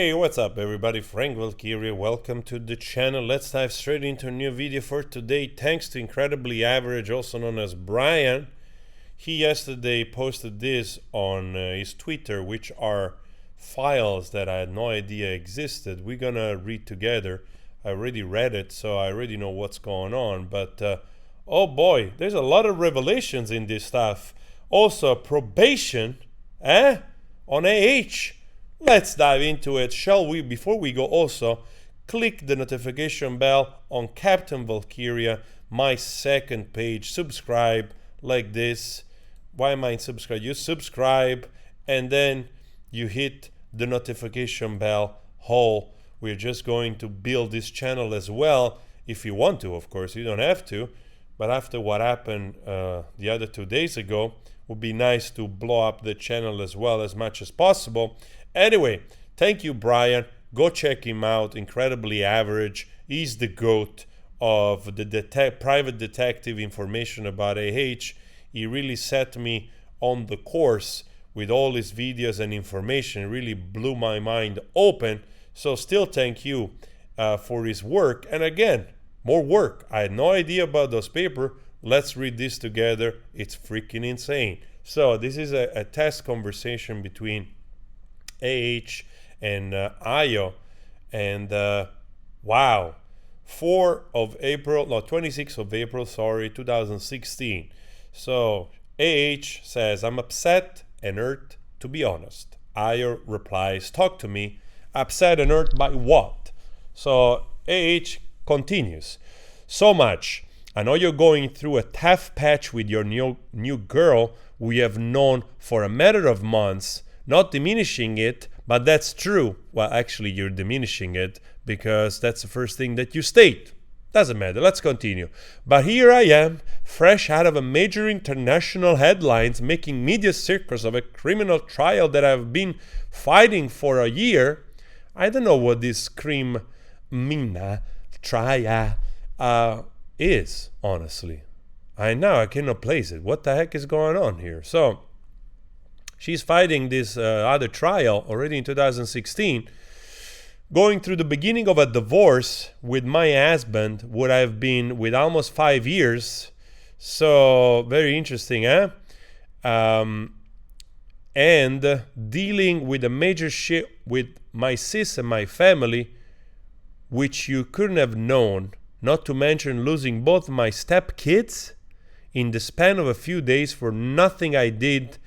Hey, what's up everybody? Frank Valkyria, welcome to the channel. Let's dive straight into a new video for today. Thanks to Incredibly Average, also known as Brian. He yesterday posted this on his Twitter, which are files that I had no idea existed. We're gonna read together. I already read it, so I already know what's going on. But oh boy, there's a lot of revelations in this stuff. Also, probation, on AH. Let's dive into it, shall we? Before we go, also click the notification bell on Captain Valkyria, my second page. Subscribe like this. Why am I subscribed? You subscribe and then you hit the notification bell hole. We're just going to build this channel as well. If you want to, of course, you don't have to. But after what happened the other 2 days ago, would be nice to blow up the channel as well as much as possible. Anyway, thank you, Brian. Go check him out. Incredibly Average. He's the GOAT of the private detective information about AH. He really set me on the course with all his videos and information. It really blew my mind open. So still thank you for his work. And again, more work. I had no idea about those papers. Let's read this together. It's freaking insane. So this is a test conversation between AH and Ayo, and wow, 26th of April, 2016. So AH says, I'm upset and hurt, to be honest. Ayo replies, talk to me. Upset and hurt by what? So AH continues, so much. I know you're going through a tough patch with your new girl we have known for a matter of months. Not diminishing it, but that's true. Well, actually, you're diminishing it because that's the first thing that you state. Doesn't matter. Let's continue. But here I am, fresh out of a major international headlines, making media circus of a criminal trial that I've been fighting for a year. I don't know what this criminal trial is, honestly. I cannot place it. What the heck is going on here? So she's fighting this other trial already in 2016, going through the beginning of a divorce with my husband, what I've been with almost 5 years. So very interesting, eh? And dealing with a major shit with my sis and my family, which you couldn't have known, not to mention losing both my stepkids in the span of a few days for nothing I did.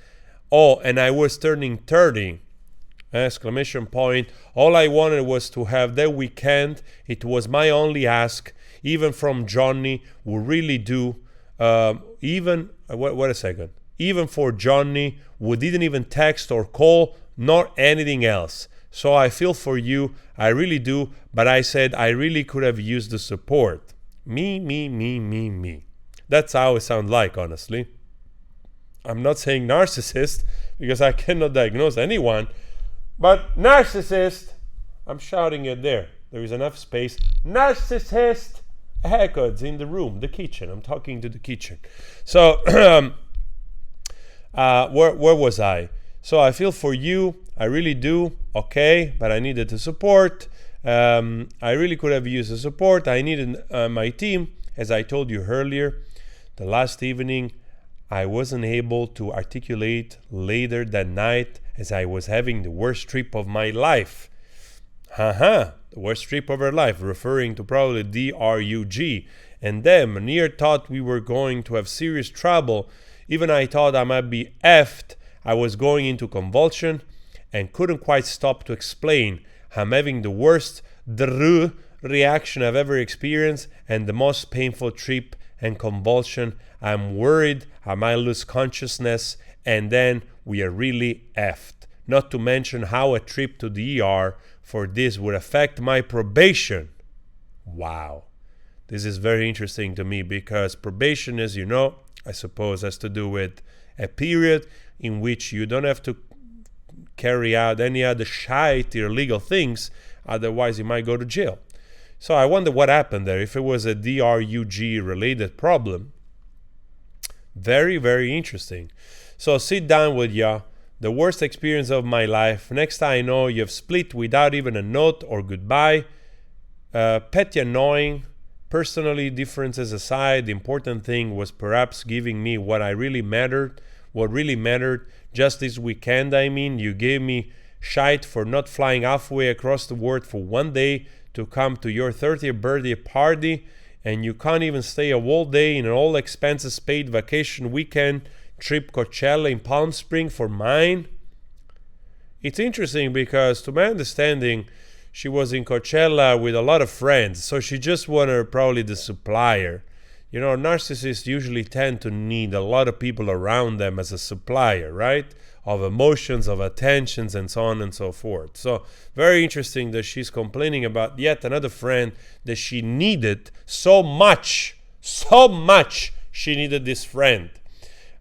Oh, and I was turning 30! Exclamation point. All I wanted was to have that weekend. It was my only ask, even from Johnny, who really do. Even for Johnny, who didn't even text or call, nor anything else. So I feel for you, I really do. But I said I really could have used the support. Me. That's how it sounds like, honestly. I'm not saying narcissist because I cannot diagnose anyone, but narcissist, I'm shouting it there. There is enough space. Narcissist, it's in the room, the kitchen. I'm talking to the kitchen. So, where was I? So I feel for you. I really do. Okay, but I needed the support. I really could have used the support. I needed my team, as I told you earlier. The last evening, I wasn't able to articulate later that night as I was having the worst trip of my life. The worst trip of her life, referring to probably DRUG. And then, near thought we were going to have serious trouble. Even I thought I might be effed. I was going into convulsion and couldn't quite stop to explain. I'm having the worst reaction I've ever experienced and the most painful trip and convulsion. I'm worried I might lose consciousness and then we are really effed. Not to mention how a trip to the ER for this would affect my probation. Wow. This is very interesting to me because probation, as you know, I suppose has to do with a period in which you don't have to carry out any other shite illegal things, otherwise you might go to jail. So I wonder what happened there, if it was a DRUG related problem. Very, very interesting. So sit down with ya, The worst experience of my life. Next time I know you have split without even a note or goodbye. Petty annoying. Personally, differences aside, the important thing was perhaps giving me what really mattered. Just this weekend, I mean, you gave me shite for not flying halfway across the world for one day to come to your 30th birthday party, and you can't even stay a whole day in an all expenses paid vacation weekend trip Coachella in Palm Springs for mine. It's interesting because, to my understanding, she was in Coachella with a lot of friends, so she just wanted probably the supplier. You know, narcissists usually tend to need a lot of people around them as a supplier, right? Of emotions, of attentions, and so on and so forth. So very interesting that she's complaining about yet another friend that she needed so much she needed this friend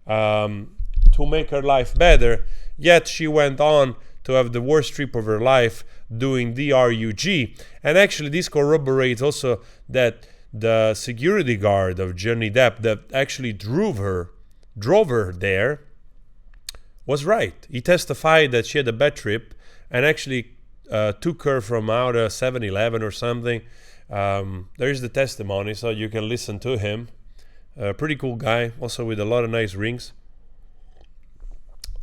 to make her life better. Yet she went on to have the worst trip of her life doing DRUG. And actually this corroborates also that the security guard of Johnny Depp that actually drove her there was right. He testified that she had a bad trip and actually took her from out a 7-Eleven or something. There's the testimony, so you can listen to him. Pretty cool guy, also with a lot of nice rings.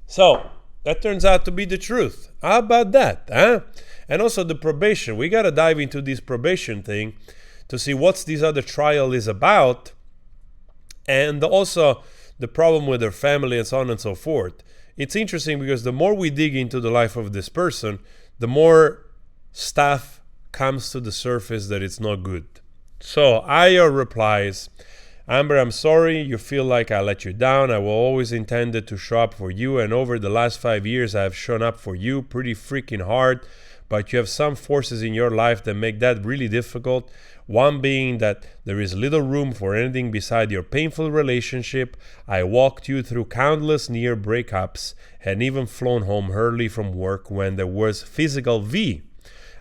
So that turns out to be the truth. How about that, huh? And also the probation. We got to dive into this probation thing to see what this other trial is about, and also the problem with her family and so on and so forth. It's interesting because the more we dig into the life of this person, the more stuff comes to the surface that it's not good. So Aya replies, Amber, I'm sorry you feel like I let you down. I will always intended to show up for you, and over the last 5 years I have shown up for you pretty freaking hard, but you have some forces in your life that make that really difficult. One being that there is little room for anything beside your painful relationship. I walked you through countless near breakups and even flown home early from work when there was physical V.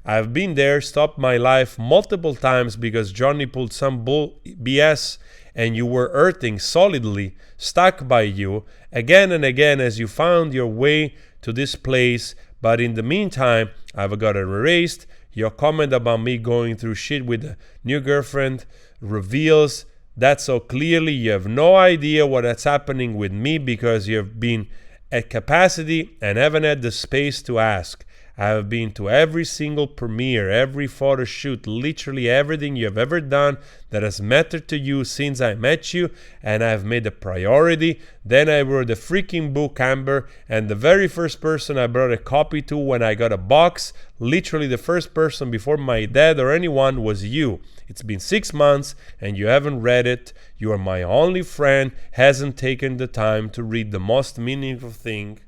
I've been there, stopped my life multiple times because Johnny pulled some BS and you were hurting solidly, stuck by you, again and again as you found your way to this place. But in the meantime, I've got it erased. Your comment about me going through shit with a new girlfriend reveals that so clearly you have no idea what's happening with me because you have been at capacity and haven't had the space to ask. I have been to every single premiere, every photo shoot, literally everything you have ever done that has mattered to you since I met you, and I have made a priority. Then I wrote a freaking book, Amber, and the very first person I brought a copy to when I got a box, literally the first person before my dad or anyone, was you. It's been 6 months and you haven't read it. You are my only friend, hasn't taken the time to read the most meaningful thing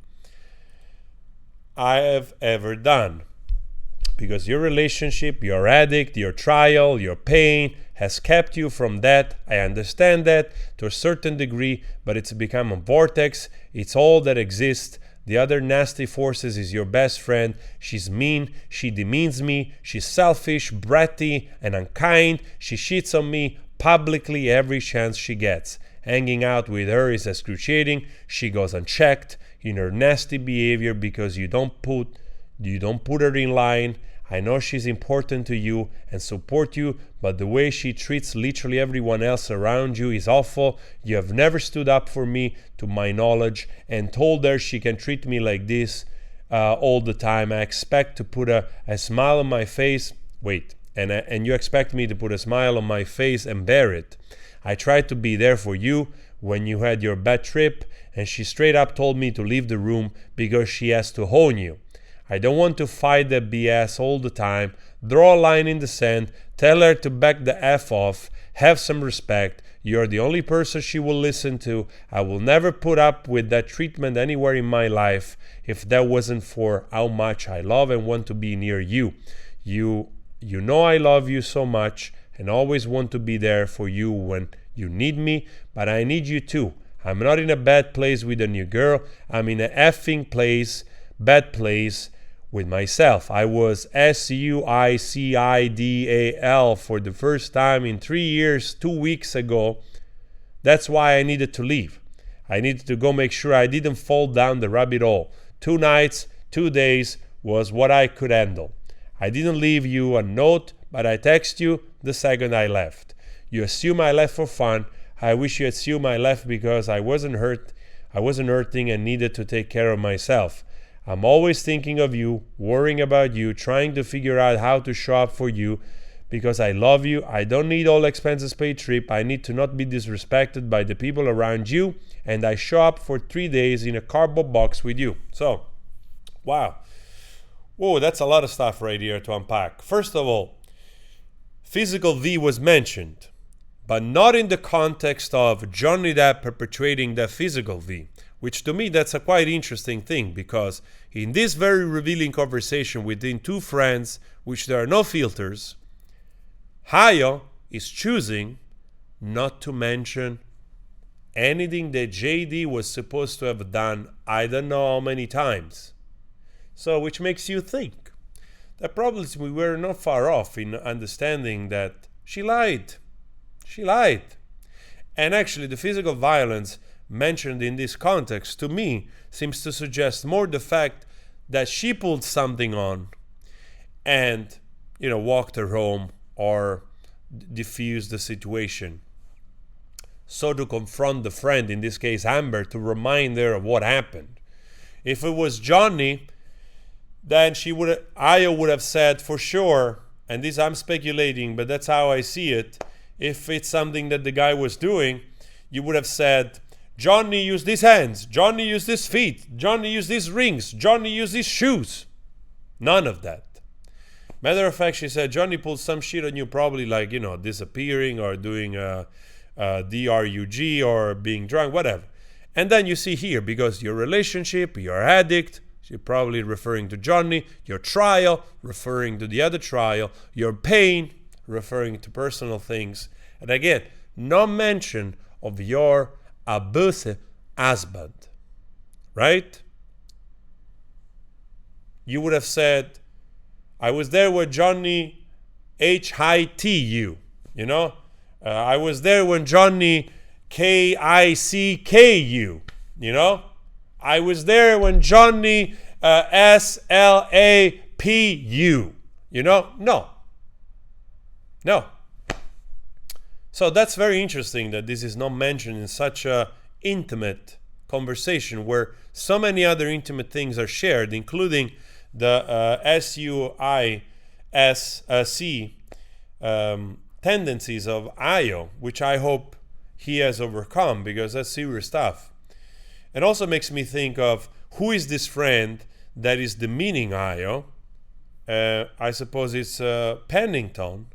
I have ever done. Because your relationship, your addict, your trial, your pain has kept you from that. I understand that to a certain degree, but it's become a vortex. It's all that exists. The other nasty forces is your best friend. She's mean, she demeans me, she's selfish, bratty, and unkind. She cheats on me publicly every chance she gets. Hanging out with her is excruciating. She goes unchecked in her nasty behavior because you don't put her in line. I know she's important to you and support you, but the way she treats literally everyone else around you is awful. You have never stood up for me, to my knowledge, and told her she can treat me like this all the time. I expect to put a smile on my face. And you expect me to put a smile on my face and bear it. I tried to be there for you when you had your bad trip, and she straight up told me to leave the room because she has to own you. I don't want to fight that BS all the time. Draw a line in the sand. Tell her to back the F off. Have some respect. You're the only person she will listen to. I will never put up with that treatment anywhere in my life if that wasn't for how much I love and want to be near you. You know I love you so much and always want to be there for you when you need me, but I need you too. I'm not in a bad place with a new girl. I'm in a effing bad place with myself. I was suicidal for the first time in 3 years 2 weeks ago. That's why I needed to leave. I needed to go make sure I didn't fall down the rabbit hole. 2 nights, 2 days was what I could handle. I didn't leave you a note, but I text you the second I left. You assume I left for fun. I wish you assume I left because I wasn't hurting and needed to take care of myself. I'm always thinking of you, worrying about you, trying to figure out how to show up for you because I love you. I don't need all expenses paid trip. I need to not be disrespected by the people around you, and I show up for 3 days in a cardboard box with you. So, wow. Whoa, that's a lot of stuff right here to unpack. First of all, physical V was mentioned, but not in the context of Johnny Depp perpetrating that physical V, which to me that's a quite interesting thing, because in this very revealing conversation within two friends, which there are no filters, Hayo is choosing not to mention anything that JD was supposed to have done I don't know how many times. So which makes you think that probably we were not far off in understanding that she lied. She lied. And actually the physical violence mentioned in this context to me seems to suggest more the fact that she pulled something on and, walked her home or diffused the situation. So to confront the friend, in this case Amber, to remind her of what happened. If it was Johnny, then Ayo would have said for sure, and this I'm speculating, but that's how I see it. If it's something that the guy was doing, you would have said, Johnny used these hands, Johnny used these feet, Johnny used these rings, Johnny used these shoes. None of that. Matter of fact, she said, Johnny pulled some shit on you, probably like, disappearing or doing a DRUG or being drunk, whatever. And then you see here, because your relationship, your addict, you're probably referring to Johnny, your trial, referring to the other trial, your pain, referring to personal things. And again, no mention of your abusive husband, right? You would have said, I was there when Johnny HIT you, I was there when Johnny KICK you, I was there when Johnny SLAP you, No. So that's very interesting that this is not mentioned in such a intimate conversation where so many other intimate things are shared, including the SUISC tendencies of Ayo, which I hope he has overcome, because that's serious stuff. It also makes me think of who is this friend that is demeaning Ayo. I suppose it's Pennington,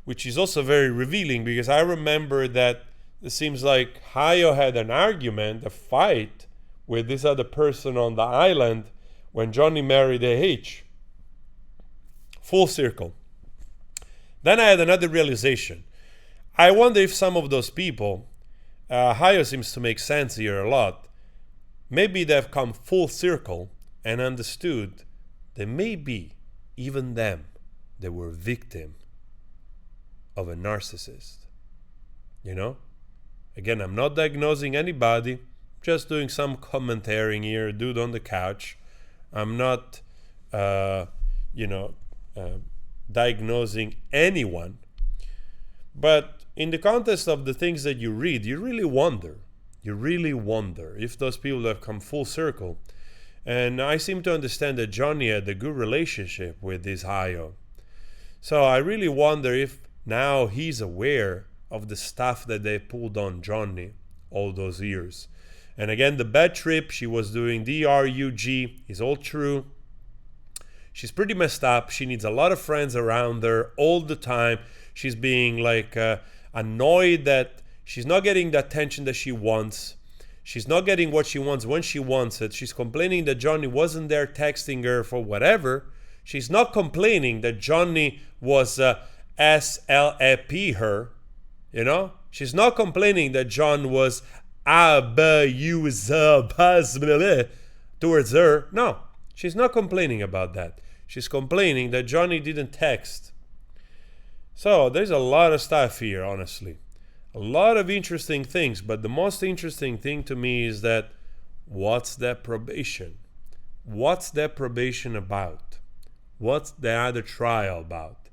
which is also very revealing, because I remember that it seems like Ayo had an argument, a fight with this other person on the island when Johnny married A.H. Full circle. Then I had another realization. I wonder if some of those people, Hayo seems to make sense here a lot, maybe they've come full circle and understood that maybe even them, they were victim of a narcissist. Again, I'm not diagnosing anybody, just doing some commentary here, dude on the couch. I'm not, diagnosing anyone. But in the context of the things that you read, you really wonder if those people have come full circle. And I seem to understand that Johnny had a good relationship with this Hayo. So I really wonder if now he's aware of the stuff that they pulled on Johnny all those years. And again, the bad trip, she was doing DRUG, is all true. She's pretty messed up. She needs a lot of friends around her all the time. She's being annoyed that she's not getting the attention that she wants. She's not getting what she wants when she wants it. She's complaining that Johnny wasn't there texting her for whatever. She's not complaining that Johnny was SLAP her, She's not complaining that John was towards her. No, she's not complaining about that. She's complaining that Johnny didn't text. So there's a lot of stuff here, honestly. A lot of interesting things, but the most interesting thing to me is that what's that probation? what's that probation about? What's the other trial about?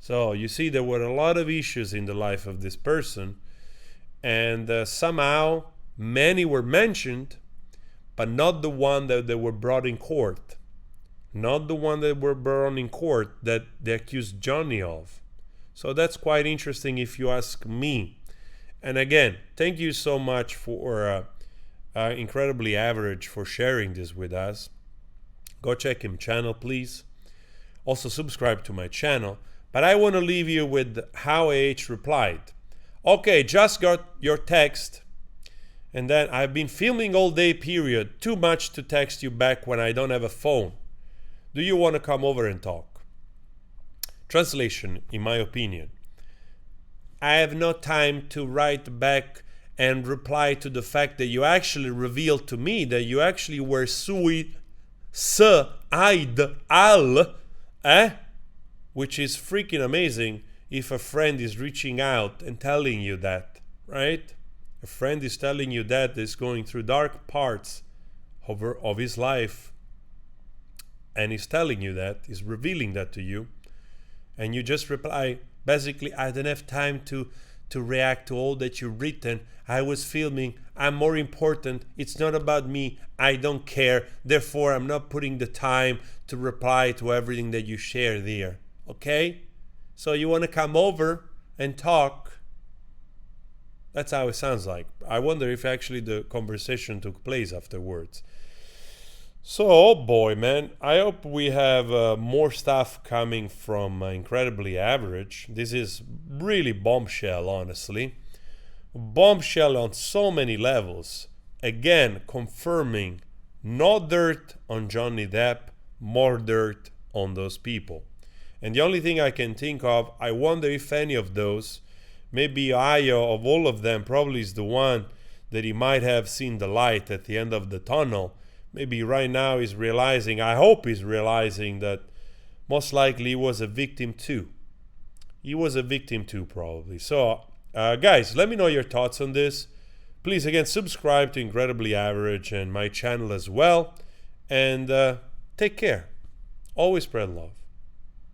So you see, there were a lot of issues in the life of this person, and somehow many were mentioned, but not the one that they were brought in court. Not the one that were brought in court that they accused Johnny of. So that's quite interesting if you ask me. And again, thank you so much for Incredibly Average for sharing this with us. Go check him channel, please. Also subscribe to my channel. But I want to leave you with how AH replied. Okay, just got your text. And then I've been filming all day period. Too much to text you back when I don't have a phone. Do you want to come over and talk? Translation, in my opinion. I have no time to write back and reply to the fact that you actually revealed to me that you actually were suicide, which is freaking amazing if a friend is reaching out and telling you that, right? A friend is telling you that is going through dark parts of his life, and he's telling you that, he's revealing that to you, and you just reply, basically, I don't have time to react to all that you've written. I was filming, I'm more important, it's not about me, I don't care, therefore I'm not putting the time to reply to everything that you share there, okay? So you want to come over and talk? That's how it sounds like. I wonder if actually the conversation took place afterwards. So, oh boy, man, I hope we have more stuff coming from Incredibly Average. This is really bombshell, honestly. Bombshell on so many levels. Again, confirming no dirt on Johnny Depp, more dirt on those people. And the only thing I can think of, I wonder if any of those, maybe Ayo of all of them probably is the one that he might have seen the light at the end of the tunnel. Maybe right now he's realizing, I hope he's realizing that most likely he was a victim too. He was a victim too, probably. So, guys, let me know your thoughts on this. Please, again, subscribe to Incredibly Average and my channel as well. And take care. Always spread love.